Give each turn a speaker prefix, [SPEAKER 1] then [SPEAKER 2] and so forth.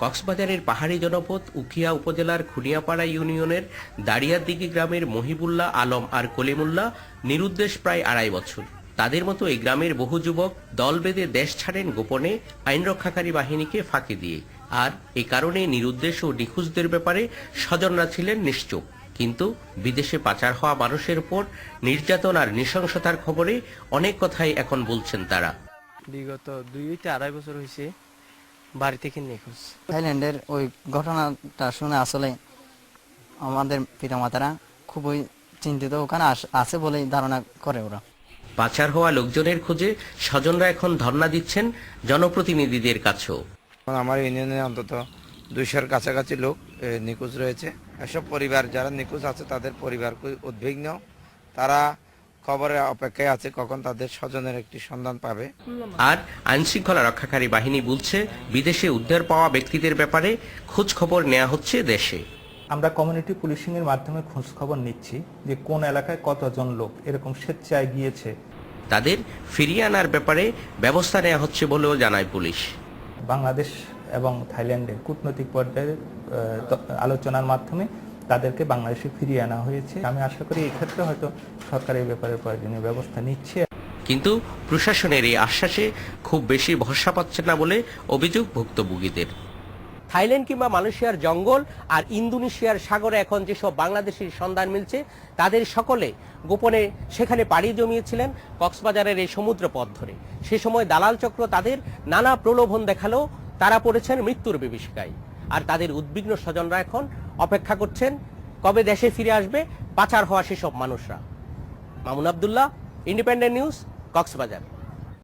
[SPEAKER 1] কক্সবাজারের পাহাড়ি জনপদ উখিয়া উপজেলার খুনিয়াপাড়া ইউনিয়নের দাড়িয়াদিঘি গ্রামের মহিবুল্লাহ আলম আর কলিমুল্লাহ নিরুদ্দেশ প্রায় ২.৫ বছর। তাদের মতো এই গ্রামের বহু যুবক দল বেঁধে দেশ ছাড়েন গোপনে আইন রক্ষাকারী বাহিনীকে ফাঁকি দিয়ে। আর এ কারণে নিরুদ্দেশ ও নিখোঁজদের ব্যাপারে স্বজনরা ছিলেন নিশ্চুপ। কিন্তু বিদেশে পাচার হওয়া মানুষের উপর নির্যাতন আর নৃশংসতার খবরে অনেক কথাই এখন বলছেন তারা।
[SPEAKER 2] বিগত ২-২.৫ বছর হয়েছে বাড়ি থেকে নিখোঁজ।
[SPEAKER 3] থাইল্যান্ডের ওই ঘটনাটা শুনে আসলে আমাদের পিতামাতারা খুবই চিন্তিত, ওখানে আছে বলেই ধারণা করে ওরা।
[SPEAKER 1] পাচার হওয়া লোকজনের খোঁজে স্বজনরা এখন ধর্ণা দিচ্ছেন জনপ্রতিনিধিদের কাছেও।
[SPEAKER 4] আমার ইউনিয়নে অন্তত ২০০-র কাছাকাছি লোক নিখোঁজ রয়েছে। এসব পরিবার যারা নিখোঁজ আছে তাদের পরিবার উদ্বিগ্ন, তারা খবরের অপেক্ষায় আছে কখন তাদের স্বজনের একটি সন্ধান পাবে।
[SPEAKER 1] আর আইনশৃঙ্খলা রক্ষাকারী বাহিনী বলছে বিদেশে উদ্ধার পাওয়া ব্যক্তিদের ব্যাপারে খোঁজ খবর নেওয়া হচ্ছে দেশে।
[SPEAKER 5] আমরা কমিউনিটি পুলিশিং এর মাধ্যমে খোঁজ খবর নিচ্ছি যে কোন এলাকায় কতজন লোক এরকম স্বেচ্ছায় গিয়েছে।
[SPEAKER 1] তাদের ফিরিয়ে আনার ব্যাপারে ব্যবস্থা নেওয়া হচ্ছে বলেও জানায় পুলিশ।
[SPEAKER 5] বাংলাদেশ এবং থাইল্যান্ডের কূটনৈতিক পর্যায়ে আলোচনার মাধ্যমে তাদেরকে বাংলাদেশে ফিরিয়ে আনা হয়েছে। আমি আশা করি এই ক্ষেত্রে হয়তো সরকার এই ব্যাপারে প্রয়োজনীয় ব্যবস্থা নিচ্ছে।
[SPEAKER 1] কিন্তু প্রশাসনের এই আশ্বাসে খুব বেশি ভরসা পাচ্ছেন না বলে অভিযোগ ভুক্তভোগীদের। থাইল্যান্ড কিংবা মালয়েশিয়ার জঙ্গল আর ইন্দোনেশিয়ার সাগরে এখন যেসব বাংলাদেশির সন্ধান মিলছে তাদের সকলে গোপনে সেখানে পাড়ি জমিয়েছিলেন কক্সবাজারের এই সমুদ্র পথ ধরে। সে সময় দালাল চক্র তাদের নানা প্রলোভন দেখালেও তারা পড়েছেন মৃত্যুর বিভীষিকায়। আর তাদের উদ্বিগ্ন স্বজনরা এখন অপেক্ষা করছেন কবে দেশে ফিরে আসবে পাচার হওয়া সেসব মানুষরা। Mamun Abdullah, independent news, Cox's Bazar.